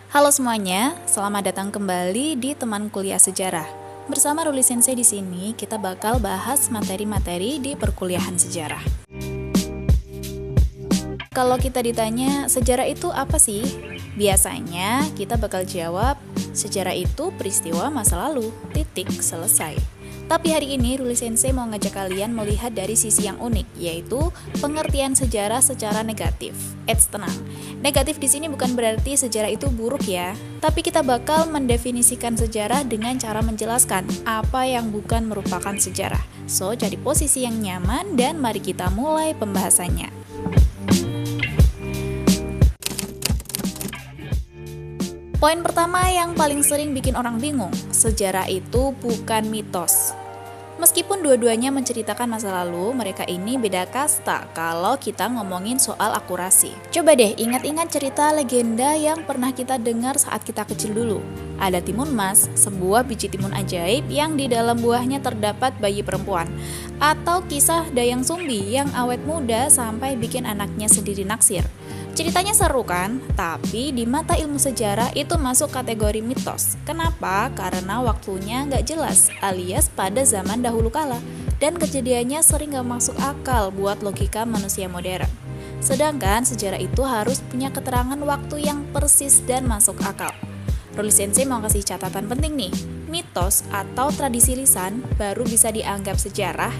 Halo semuanya, selamat datang kembali di teman kuliah sejarah. Bersama Ruli Sensei di sini, kita bakal bahas materi-materi di perkuliahan sejarah. Kalau kita ditanya, sejarah itu apa sih? Biasanya kita bakal jawab, sejarah itu peristiwa masa lalu, titik, selesai. Tapi hari ini Ruli Sensei mau ngajak kalian melihat dari sisi yang unik, yaitu pengertian sejarah secara negatif. Tenang, negatif di sini bukan berarti sejarah itu buruk ya, tapi kita bakal mendefinisikan sejarah dengan cara menjelaskan apa yang bukan merupakan sejarah. So, cari posisi yang nyaman dan mari kita mulai pembahasannya. Poin pertama yang paling sering bikin orang bingung, sejarah itu bukan mitos. Meskipun dua-duanya menceritakan masa lalu, mereka ini beda kasta kalau kita ngomongin soal akurasi. Coba deh ingat-ingat cerita legenda yang pernah kita dengar saat kita kecil dulu. Ada timun mas, sebuah biji timun ajaib yang di dalam buahnya terdapat bayi perempuan. Atau kisah Dayang Sumbi yang awet muda sampai bikin anaknya sendiri naksir. Ceritanya seru kan? Tapi di mata ilmu sejarah itu masuk kategori mitos. Kenapa? Karena waktunya nggak jelas, alias pada zaman dahulu kala. Dan kejadiannya sering nggak masuk akal buat logika manusia modern. Sedangkan sejarah itu harus punya keterangan waktu yang persis dan masuk akal. Ruli Sensei mau kasih catatan penting nih. Mitos atau tradisi lisan baru bisa dianggap sejarah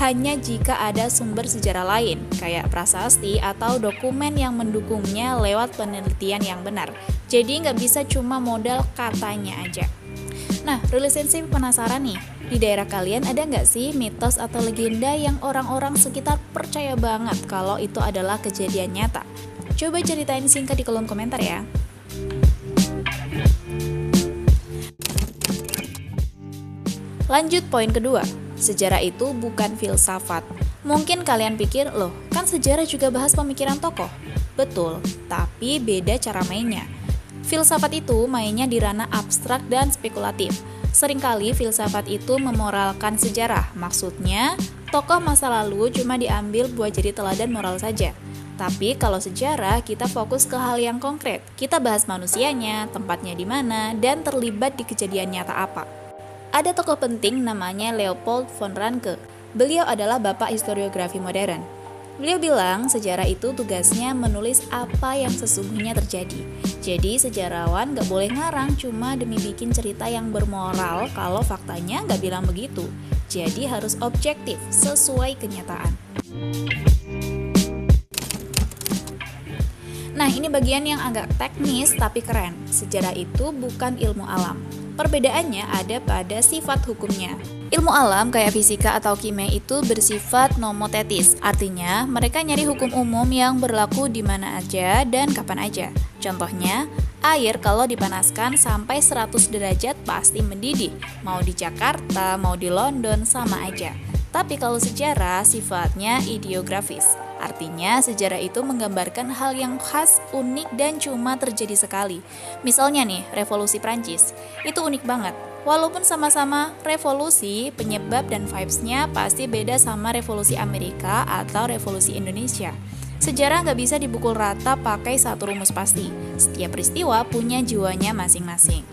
hanya jika ada sumber sejarah lain, kayak prasasti atau dokumen yang mendukungnya lewat penelitian yang benar. Jadi nggak bisa cuma modal katanya aja. Nah, Ruli Sensei penasaran nih, di daerah kalian ada nggak sih mitos atau legenda yang orang-orang sekitar percaya banget kalau itu adalah kejadian nyata? Coba ceritain singkat di kolom komentar ya. Lanjut poin kedua, sejarah itu bukan filsafat. Mungkin kalian pikir, loh kan sejarah juga bahas pemikiran tokoh. Betul, tapi beda cara mainnya. Filsafat itu mainnya di ranah abstrak dan spekulatif. Seringkali filsafat itu memoralkan sejarah. Maksudnya, tokoh masa lalu cuma diambil buat jadi teladan moral saja. Tapi kalau sejarah, kita fokus ke hal yang konkret. Kita bahas manusianya, tempatnya di mana, dan terlibat di kejadian nyata apa. Ada tokoh penting namanya Leopold von Ranke. Beliau adalah bapak historiografi modern. Beliau bilang sejarah itu tugasnya menulis apa yang sesungguhnya terjadi. Jadi sejarawan gak boleh ngarang cuma demi bikin cerita yang bermoral kalau faktanya gak bilang begitu. Jadi harus objektif sesuai kenyataan. Nah, ini bagian yang agak teknis tapi keren. Sejarah itu bukan ilmu alam. Perbedaannya ada pada sifat hukumnya. Ilmu alam kayak fisika atau kimia itu bersifat nomotetis, artinya mereka nyari hukum umum yang berlaku di mana aja dan kapan aja. Contohnya, air kalau dipanaskan sampai 100 derajat pasti mendidih, mau di Jakarta, mau di London sama aja. Tapi kalau sejarah sifatnya ideografis. Artinya sejarah itu menggambarkan hal yang khas, unik, dan cuma terjadi sekali. Misalnya nih, revolusi Prancis. Itu unik banget. Walaupun sama-sama revolusi, penyebab dan vibes-nya pasti beda sama revolusi Amerika atau revolusi Indonesia. Sejarah nggak bisa dipukul rata pakai satu rumus pasti. Setiap peristiwa punya jiwanya masing-masing.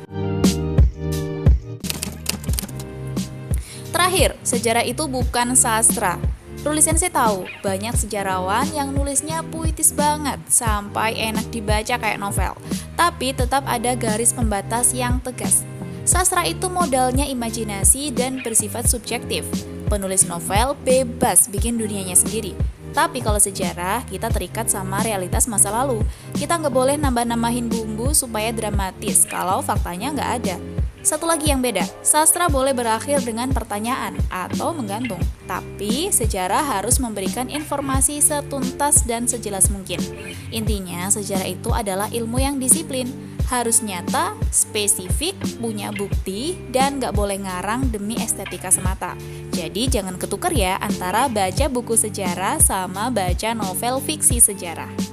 Terakhir, sejarah itu bukan sastra. Ruli Sensei tahu, banyak sejarawan yang nulisnya puitis banget, sampai enak dibaca kayak novel. Tapi tetap ada garis pembatas yang tegas. Sastra itu modalnya imajinasi dan bersifat subjektif. Penulis novel bebas bikin dunianya sendiri. Tapi kalau sejarah, kita terikat sama realitas masa lalu. Kita nggak boleh nambah-nambahin bumbu supaya dramatis, kalau faktanya nggak ada. Satu lagi yang beda, sastra boleh berakhir dengan pertanyaan atau menggantung. Tapi sejarah harus memberikan informasi setuntas dan sejelas mungkin. Intinya, sejarah itu adalah ilmu yang disiplin. Harus nyata, spesifik, punya bukti, dan gak boleh ngarang demi estetika semata. Jadi jangan ketukar ya antara baca buku sejarah sama baca novel fiksi sejarah.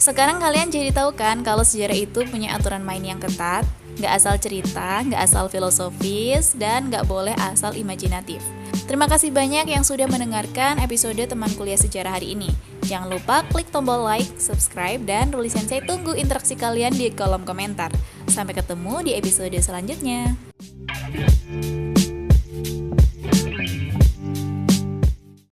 Sekarang kalian jadi tahu kan kalau sejarah itu punya aturan main yang ketat, nggak asal cerita, nggak asal filosofis, dan nggak boleh asal imajinatif. Terima kasih banyak yang sudah mendengarkan episode teman kuliah sejarah hari ini. Jangan lupa klik tombol like, subscribe, dan Ruli Sensei tunggu interaksi kalian di kolom komentar. Sampai ketemu di episode selanjutnya.